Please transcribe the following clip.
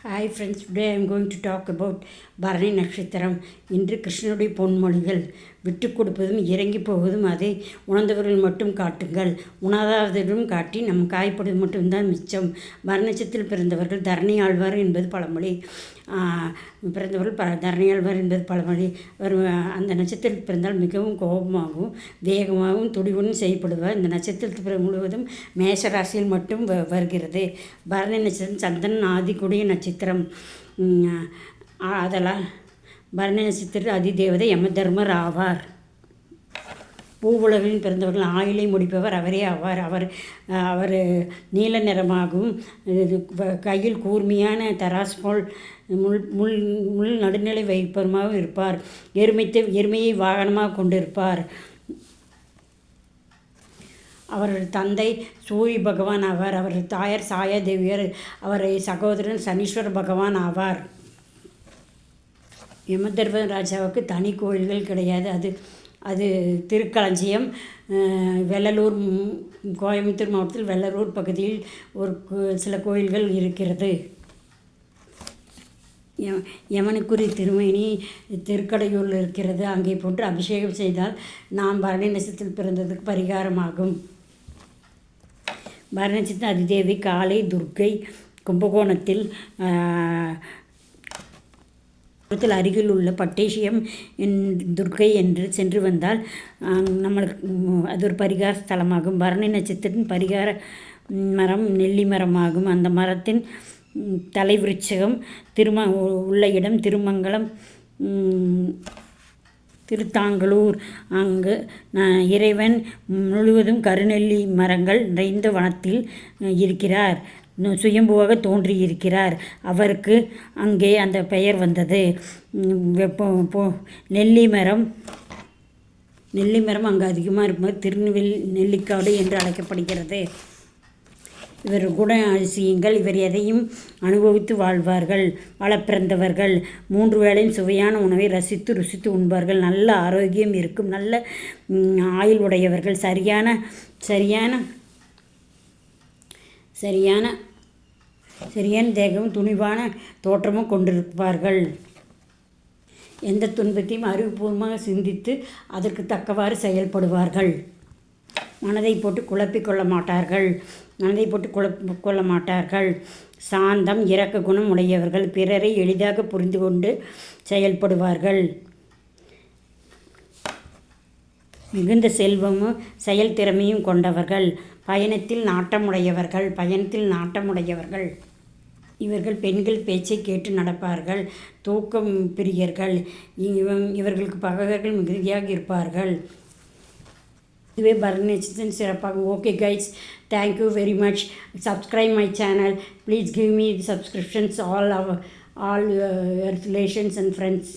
Hi friends, today I am going to talk about Bharani நட்சத்திரம். இன்று கிருஷ்ணனுடைய பொன்மொழிகள். விட்டு கொடுப்பதும் இறங்கி போவதும் அதை உணர்ந்தவர்கள் மட்டும் காட்டுங்கள், உணராதவர்களும் காட்டி நம் காய்ப்படுவது மட்டும்தான் மிச்சம். பரணி பிறந்தவர்கள் தரணி ஆழ்வார் என்பது பழமொழி. தரணி ஆழ்வார் என்பது பழமொழி. அந்த நட்சத்திரத்தில் பிறந்தால் மிகவும் கோபமாகவும் வேகமாகவும் துடிவுடன் செய்யப்படுவார். இந்த நட்சத்திரத்தில் முழுவதும் மேஷராசியில் மட்டும் வருகிறது. பரணி நட்சத்திரம் சந்திரன் ஆதிக்குடிய நட்சத்திரம். அதெல்லாம் பரணி நட்சத்திர அதிதேவதை யமதர்மர் ஆவார். பூவுலகில் பிறந்தவர்கள் ஆயுளை முடிப்பவர் அவரே ஆவார். அவர் நீல நிறமாகவும் கையில் கூர்மையான தராசு போல் முள் நடுநிலை வைப்பவருமாகவும் இருப்பார். எருமையை வாகனமாக கொண்டிருப்பார். அவரது தந்தை சூரிய பகவான் ஆவார். அவரது தாயார் சாயா தேவியர். அவரது சகோதரன் சனீஸ்வர பகவான் ஆவார். யமதர்ம ராஜாவுக்கு தனி கோயில்கள் கிடையாது. அது திருக்களஞ்சியம், வெள்ளலூர், கோயம்புத்தூர் மாவட்டத்தில் வெள்ளலூர் பகுதியில் சில கோயில்கள் இருக்கிறது. யமனுக்குரிய திருமேனி திருக்கடையூரில் இருக்கிறது. அங்கே போன்று அபிஷேகம் செய்தால் நாம் பரணி நட்சத்திரத்தில் பிறந்ததுக்கு பரிகாரமாகும். பரணி நட்சத்திரம் அதிதேவி காளை துர்க்கை. கும்பகோணத்தில் அருகில் உள்ள பட்டேசியம் துர்க்கை என்று சென்று வந்தால் நம்மளுக்கு அது ஒரு பரிகார ஸ்தலமாகும். பரணி நட்சத்திரத்தின் பரிகார மரம் நெல்லி மரமாகும். அந்த மரத்தின் தலைவிருட்சகம் உள்ள இடம் திருமங்கலம், திருத்தாங்கலூர். அங்கு இறைவன் முழுவதும் கருநெல்லி மரங்கள் நிறைந்த வனத்தில் இருக்கிறார். சுயம்புவாக தோன்றியிருக்கிறார். அவருக்கு அங்கே அந்த பெயர் வந்தது. நெல்லி மரம் அங்கே அதிகமாக இருக்கும்போது திருநெல்வேலி நெல்லிக்காடு என்று அழைக்கப்படுகிறது. இவர் குண அதிசயங்கள். இவர் எதையும் அனுபவித்து வாழ்வார்கள். பிறந்தவர்கள் 3 வேளையும் சுவையான உணவை ருசித்து உண்பார்கள். நல்ல ஆரோக்கியம் இருக்கும். நல்ல ஆயுள் உடையவர்கள். சரியான தேகமும் துணிவான தோற்றமும் கொண்டிருப்பார்கள். எந்த துன்பத்தையும் அறிவுபூர்வமாக சிந்தித்து அதற்கு தக்கவாறு செயல்படுவார்கள். மனதை போட்டு குழப்பிக்கொள்ள மாட்டார்கள். சாந்தம் இரக்க குணம் உடையவர்கள். பிறரை எளிதாக புரிந்து கொண்டு செயல்படுவார்கள். மிகுந்த செல்வமும் செயல் திறமையும் கொண்டவர்கள். பயணத்தில் நாட்டமுடையவர்கள். இவர்கள் பெண்கள் பேச்சை கேட்டு நடப்பார்கள். தூக்கம் பிரியர்கள். இவர்களுக்கு பகைவர்கள் மிகுதியாக இருப்பார்கள். இதுவே பரணி நட்சத்திரம் சிறப்பாகும். Okay guys, thank you very much. Subscribe my channel. Please give me subscriptions all your relations and friends.